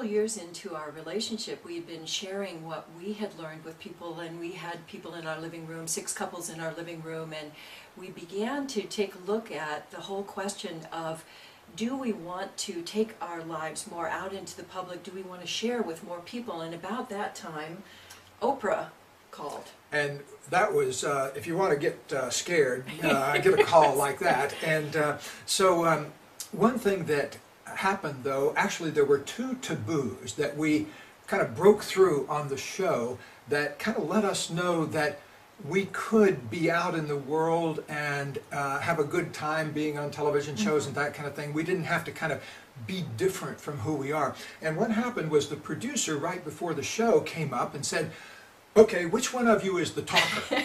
years into our relationship, we had been sharing what we had learned with people, and we had people in our living room, 6 couples in our living room, and we began to take a look at the whole question of, do we want to take our lives more out into the public? Do we want to share with more people? And about that time, Oprah called. And that was, if you want to get scared, I get a call like that. And so one thing that happened, though, actually there were 2 taboos that we kind of broke through on the show that kind of let us know that we could be out in the world and have a good time being on television shows and that kind of thing. We didn't have to kind of be different from who we are. And what happened was the producer right before the show came up and said, okay, which one of you is the talker?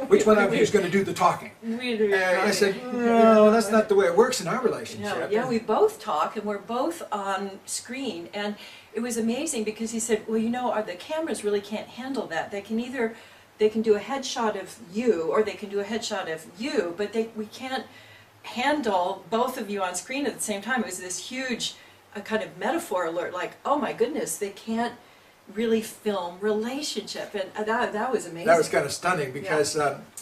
Which one of you is going to do the talking? And I said, no, that's not the way it works in our relationship. No, yeah, we both talk, and we're both on screen. And it was amazing because he said, well, you know, the cameras really can't handle that. They can either, they can do a headshot of you, or they can do a headshot of you, but we can't handle both of you on screen at the same time. It was this huge kind of metaphor alert, like, oh my goodness, they can't really film relationship, and that was amazing. That was kind of stunning because,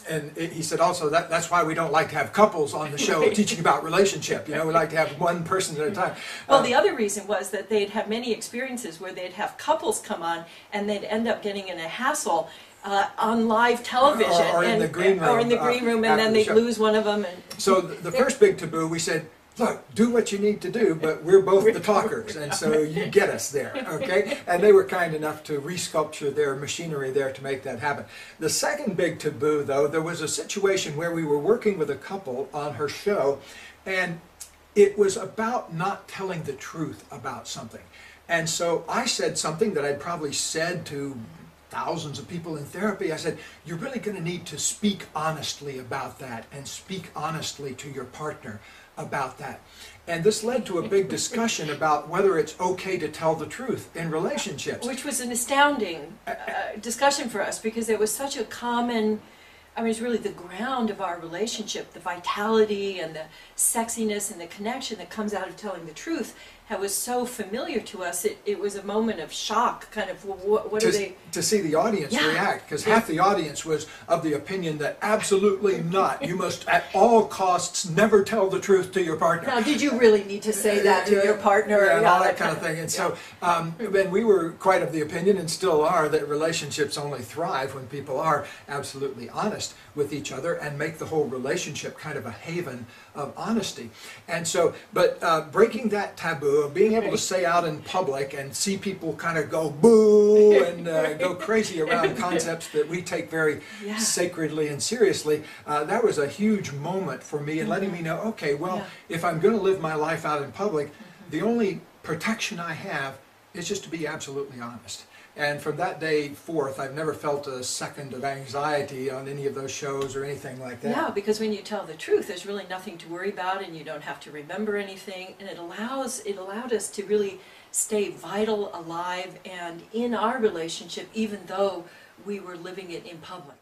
and he said also that's why we don't like to have couples on the show teaching about relationship. You know, we like to have one person at a time. Well, the other reason was that they'd have many experiences where they'd have couples come on and they'd end up getting in a hassle on live television, or in the green room, and then they'd lose one of them. And so the first big taboo, we said, look, do what you need to do, but we're both the talkers, and so you get us there, okay? And they were kind enough to resculpture their machinery there to make that happen. The second big taboo, though, there was a situation where we were working with a couple on her show, and it was about not telling the truth about something. And so I said something that I'd probably said to thousands of people in therapy. I said, you're really going to need to speak honestly about that, and speak honestly to your partner about that. And this led to a big discussion about whether it's okay to tell the truth in relationships. Which was an astounding discussion for us, because it was such a common, I mean, it's really the ground of our relationship, the vitality and the sexiness and the connection that comes out of telling the truth. That was so familiar to us. It was a moment of shock, kind of, what are they... To see the audience react, because half the audience was of the opinion that absolutely not. You must at all costs never tell the truth to your partner. Now, did you really need to say that to your partner? And all that kind of thing. And so, then we were quite of the opinion, and still are, that relationships only thrive when people are absolutely honest with each other and make the whole relationship kind of a haven of honesty. And so, but breaking that taboo of being able to say out in public and see people kind of go boo and go crazy around concepts that we take very sacredly and seriously, that was a huge moment for me in letting me know, okay, well, if I'm going to live my life out in public, the only protection I have is just to be absolutely honest. And from that day forth, I've never felt a second of anxiety on any of those shows or anything like that. Yeah, because when you tell the truth, there's really nothing to worry about, and you don't have to remember anything. And it allowed us to really stay vital, alive, and in our relationship, even though we were living it in public.